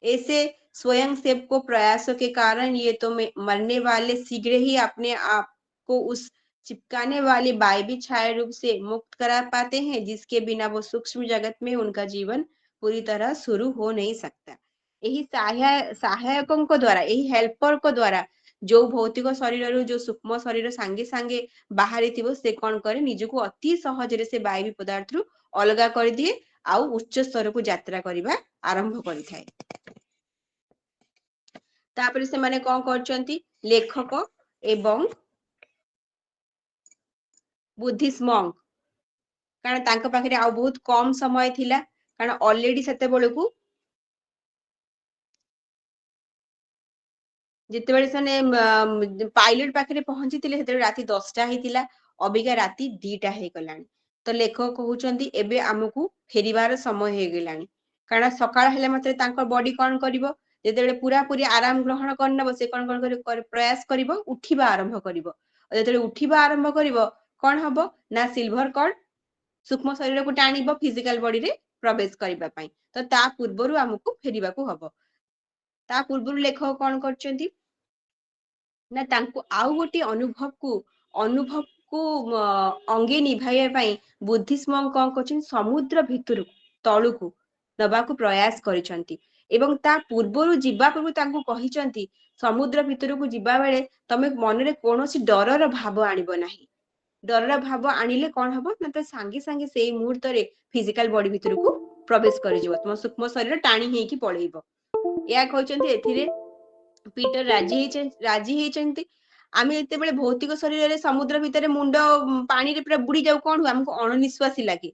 ऐसे स्वयं सेवक प्रयासों के कारण ये तो मरने वाले शीघ्र ही अपने आप को उस चिपकाने वाली वायवी छाया रूप से मुक्त करा पाते हैं, जिसके बिना वो सूक्ष्म जगत में उनका जीवन पूरी तरह शुरू हो नहीं सकता। यही सहायकों द्वारा, यही हेल्पर को द्वारा जो भौतिक शरीर जो सूक्ष्म शरीर सांगे सांगे बाहरी थी, से कौन करे निजको अति सहजरे से वायवी पदार्थ रु अलगा कर दिए, आउ उच्च स्तर को यात्रा करबा आरंभ करिथाए। तापर से माने कौन करचंती, लेखक एवं बुद्धिष्म, कारण तांको पाखरे आ बहुत कम समय थिला, कारण ऑलरेडी सेते बेलकू ଯେତେବେଳେ ସେମାନେ ପାଇଲଟ ପାଖରେ ପହଞ୍ଚିଥିଲେ ସେତେବେଳେ ରାତି 10ଟା ହେଇଥିଲା, ଅବିକା ରାତି 2ଟା ହେଇଗଲାଣି। तो लेखक कहउचंदी एबे आमकु फेरिबार समय हे गेलानी कारण सकाळ हेले मात्रे तांकर बॉडी कोन करिवो जेतेबेले पूरा पूरी आराम ग्रहण करनबो से कोन प्रयास करिवो उठिबा आरंभ करिवो जेतेबेले उठिबा आरंभ करिवो कोन हबो ना सिल्वर कॉर्ड सूक्ष्म शरीर को टाणिबो फिजिकल बॉडी रे प्रवेश करिबा पई तो ता पूर्वरु आमकु फेरिबा को हबो ता पूर्वरु लेखक कोन करचंती ना तांको आउ गोटी अनुभव को अंगे निभाइया पई बुद्धिस्म कोन करछन समुद्र भितरु तळुकु दबाकु प्रयास करिसंती एवं ता पूर्वरु जिबा पूर्व तांको कहिसंती समुद्र भितरु को जिबा बेले तमे मनरे कोनोसी डरर भाव आनिबो नाही डरर भाव आनिले कोन हबो ना त सांगे सांगे सेई मुहूर्त रे फिजिकल बॉडी भितरु को प्रवेश करि जिवो तुम सूक्ष्म शरीर टाणी हेकी पळेइबो या कहउचंती एथिरे पीटर राजी हेचंती आमे एतेबेले भौतिक शरीर रे समुद्र भितरे मुंड पानी रे पूरा बुडी जाउ कोन हमको अणनिश्वासी लागे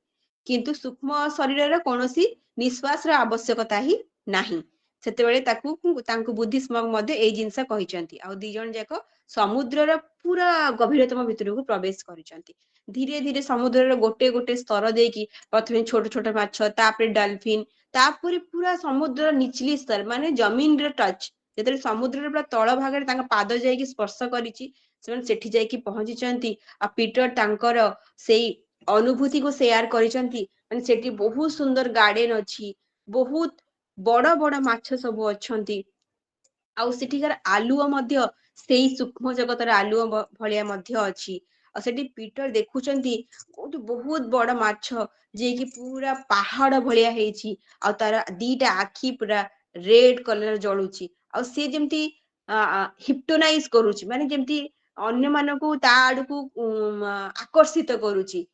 किंतु सूक्ष्म शरीर रे कोनोसी निश्वास र आवश्यकता ही नाही सेतेबेले तांको बुद्धिस्मक मध्ये एई जिंस कहिसंती आ दी जण जाको समुद्र र पूरा गभीरतम भितर को प्रवेश करिसंती धीरे धीरे समुद्र र गोटे गोटे स्तर देकी प्रथमे छोट छोट माछ तापरे डॉल्फिन तापरे पूरा समुद्र निचली स्तर माने जमीन रे टच जेतरे समुद्र रे पूरा तळ भाग रे तांका पाद जाईकी स्पर्श करिछि सेमन सेठी जाईकी पहुंचिचंती आ पीटर तांकर सेई अनुभूति को शेयर करिसंती माने सेठी बहुत सुंदर गार्डन अछि बहुत बड़ बड़ माछ सब अछंती आउ सेठिकार आलुओ मध्य सेई सूक्ष्म जगतर आलुओ भलिया मध्य अछि आ सेठी पीटर देखुचंती कोठी बहुत बड़ माछ जे कि पूरा पहाड़ भलिया हेछि आ तार दीटा आखी पूरा रेड कलर जळुछि आ से जेमती हिप्नोटाइज करूछि माने जेमती अन्य मानको ता आडकू आकर्षित करूछि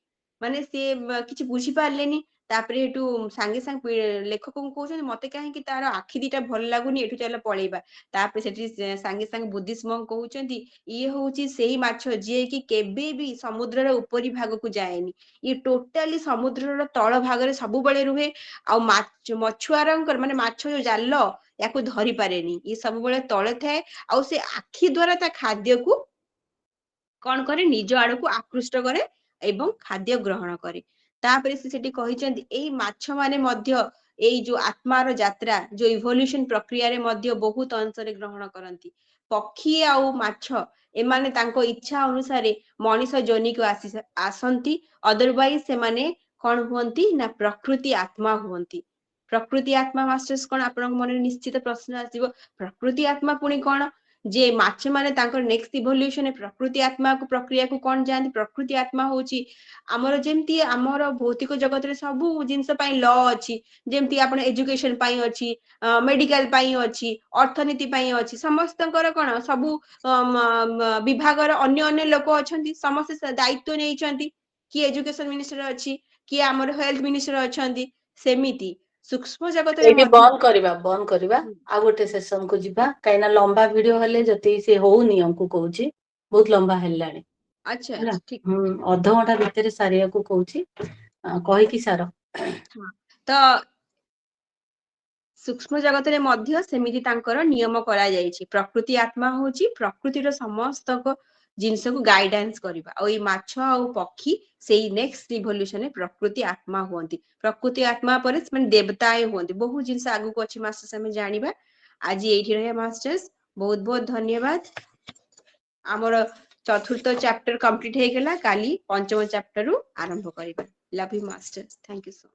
माने से किछि बुझी पारलेनी तापरे हेटू सांगे सांगे लेखक को कहउछन मते काहे कि तार आखी दीटा भल लागुनी एठू चला पळेबा तापरे सेठी सांगे सांगे बुद्धिस्म कहउछंती ई होउची सेही माछ जे कि केबे भी समुद्र रो उपरी भाग को जाएनी ई टोटली समुद्र रो तळ भाग रे सब बळे रुहे आ मछुआरंकर माने माछ जो जाल याकू धरि पारेनी ई सब बळे तळे थाए आ से आखी द्वारा ता खाद्य को कोन करे निज आडकू आकृष्ट करे एवं खाद्य ग्रहण करे तापरे से सेठी कहिचंती एई माछ माने मध्य एई जो आत्मार यात्रा जो इवोल्यूशन प्रक्रिया रे मध्य बहुत अंश रे ग्रहण करंती पक्षी आउ माछ एमाने तांको इच्छा अनुसारे मनीष जोनी को आसंती अदरवाइज से माने कोन हुंती ना प्रकृति आत्मा हुंती प्रकृति आत्मा मास्टर्स कोन आपन मन निश्चित प्रश्न आसीबो प्रकृति आत्मा पुनी कोन जे माछ माने तांकर नेक्स्ट इवोल्यूशन प्रकृति आत्मा को प्रक्रिया को कोन जानती प्रकृति आत्मा होची हमर जेमती हमर भौतिक जगत रे सब जिंस पई लॉ अछि जेमती आपण एजुकेशन पई अछि मेडिकल पई अछि अर्थनीति पई अछि समस्तकर कोन सब विभाग र अन्य अन्य लोक अछंती समस्त दायित्व नै छंती कि एजुकेशन मिनिस्टर अछि कि हमर हेल्थ मिनिस्टर अछंती सेमिति सूक्ष्म जगत रे एठी मध्य बंद करिबा आ गोटे सेशन को जिबा काइना लंबा वीडियो हेले जति से होउनी हमकु कहूची बहुत लंबा हेलानी अच्छा ହେଲା अच्छा ठीक ଅଧ ଘଣ୍ଟା ଭିତରେ ସାରିବାକୁ କହୁଛି କହିକି ସାର हाँ तो सूक्ष्म जगत रे मध्य सेमिति तांकर नियम करा जायछि प्रकृति आत्मा होची प्रकृति रो समस्त को जिंस को गाइडेंस करबा आ ई माछ आ पक्षी सेई नेक्स्ट रिवोल्यूशन प्रकृति आत्मा हुंती प्रकृति आत्मा पर माने देवताए हुंती बहुत जिंस आगु को अछि मास्टर्स हम जानिबा आज एठी रहे मास्टर्स बहुत बहुत धन्यवाद हमर चतुर्थ चैप्टर कंप्लीट हे गेला काली पंचम चैप्टर रु आरंभ करबा love you masters thank you so